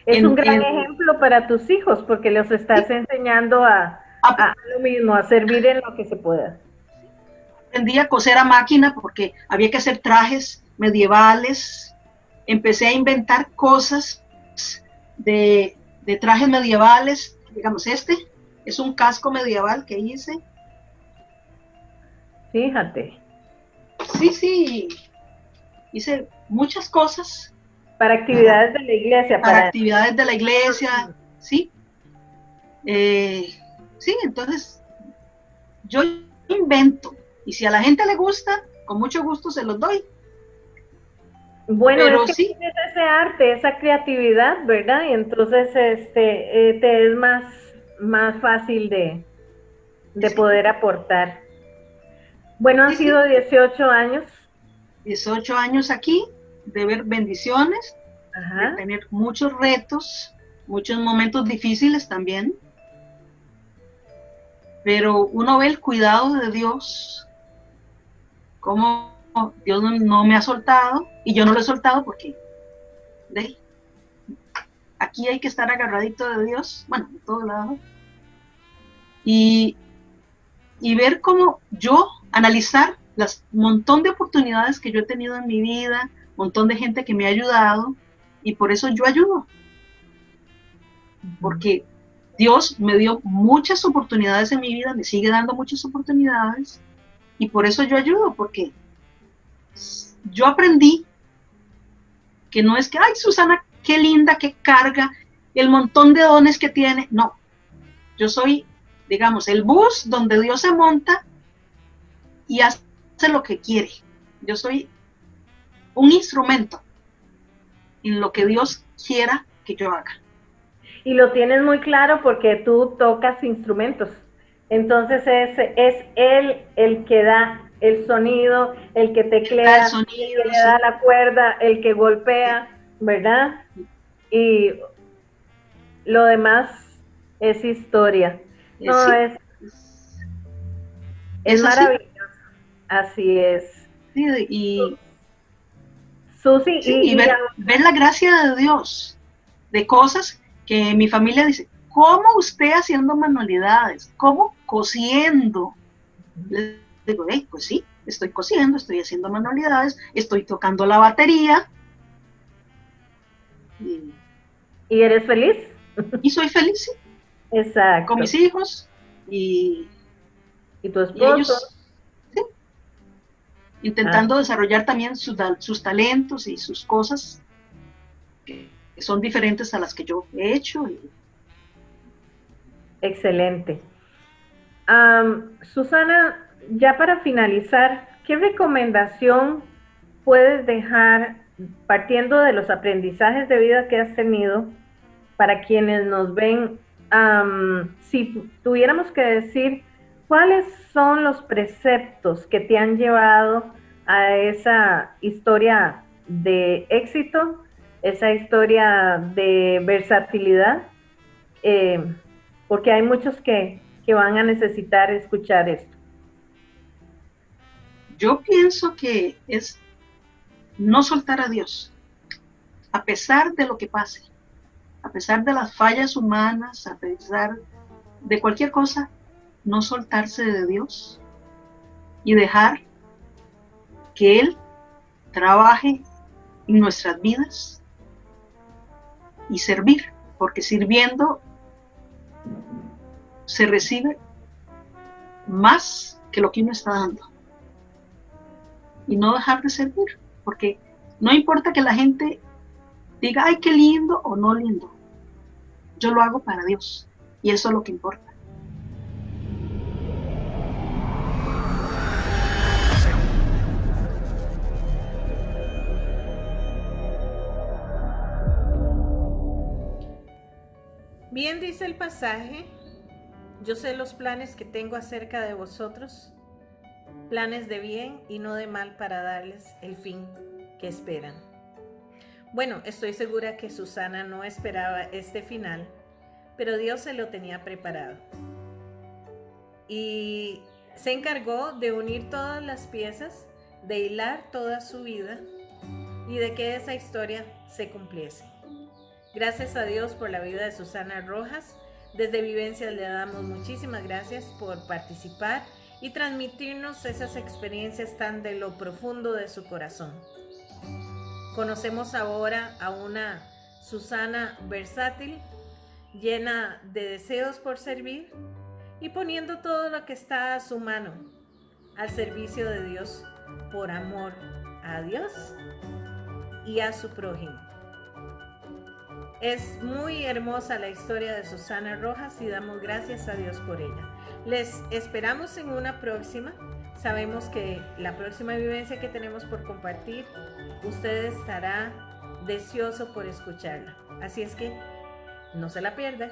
Es un gran ejemplo para tus hijos, porque los estás enseñando a lo mismo, a servir en lo que se pueda. Aprendí a coser a máquina porque había que hacer trajes medievales. Empecé a inventar cosas de trajes medievales. Digamos, este es un casco medieval que hice. Fíjate. Sí. Hice muchas cosas. Para actividades de la iglesia. Para actividades de la iglesia, sí. Sí, entonces yo invento. Y si a la gente le gusta, con mucho gusto se los doy. Bueno, pero es que sí, tienes ese arte, esa creatividad, ¿verdad? Y entonces te es más fácil de sí, poder aportar. Bueno, han sido 18 años. 18 años aquí, de ver bendiciones, ajá, de tener muchos retos, muchos momentos difíciles también. Pero uno ve el cuidado de Dios, cómo Dios no me ha soltado, y yo no lo he soltado porque aquí hay que estar agarradito de Dios, bueno, de todos lados, y ver cómo yo, analizar las montón de oportunidades que yo he tenido en mi vida, montón de gente que me ha ayudado, y por eso yo ayudo. Porque Dios me dio muchas oportunidades en mi vida, me sigue dando muchas oportunidades, y por eso yo ayudo, porque yo aprendí que no es que, ay, Susana, qué linda, qué carga, el montón de dones que tiene. No, yo soy, digamos, el bus donde Dios se monta y hace lo que quiere. Yo soy un instrumento en lo que Dios quiera que yo haga. Y lo tienes muy claro porque tú tocas instrumentos. Entonces es él el que da el sonido, el que teclea, El sonido, el que le da la cuerda, el que golpea, ¿verdad? Y lo demás es historia. No, sí, es maravilloso. Así es. Sí, y Susi, sí, y ver la gracia de Dios, de cosas que mi familia dice, ¿cómo usted haciendo manualidades? ¿Cómo cosiendo? Les digo, pues sí, estoy cosiendo, estoy haciendo manualidades, estoy tocando la batería. ¿Y eres feliz? Y soy feliz, sí. Exacto. Con mis hijos y tu esposo. Y ellos, sí, intentando desarrollar también sus talentos y sus cosas que son diferentes a las que yo he hecho. Excelente. Susana, ya para finalizar, ¿qué recomendación puedes dejar partiendo de los aprendizajes de vida que has tenido para quienes nos ven? Si tuviéramos que decir, ¿cuáles son los preceptos que te han llevado a esa historia de éxito, esa historia de versatilidad? Porque hay muchos que van a necesitar escuchar esto. Yo pienso que es no soltar a Dios, a pesar de lo que pase, a pesar de las fallas humanas, a pesar de cualquier cosa, no soltarse de Dios y dejar que Él trabaje en nuestras vidas y servir, porque sirviendo se recibe más que lo que uno está dando. Y no dejar de servir, porque no importa que la gente diga, ay, qué lindo o no lindo. Yo lo hago para Dios, y eso es lo que importa. Bien dice el pasaje, yo sé los planes que tengo acerca de vosotros, planes de bien y no de mal para darles el fin que esperan. Bueno, estoy segura que Susana no esperaba este final, pero Dios se lo tenía preparado. Y se encargó de unir todas las piezas, de hilar toda su vida y de que esa historia se cumpliese. Gracias a Dios por la vida de Susana Rojas. Desde Vivencias le damos muchísimas gracias por participar y transmitirnos esas experiencias tan de lo profundo de su corazón. Conocemos ahora a una Susana versátil, llena de deseos por servir y poniendo todo lo que está a su mano al servicio de Dios por amor a Dios y a su prójimo. Es muy hermosa la historia de Susana Rojas y damos gracias a Dios por ella. Les esperamos en una próxima. Sabemos que la próxima vivencia que tenemos por compartir, usted estará deseoso por escucharla. Así es que no se la pierda.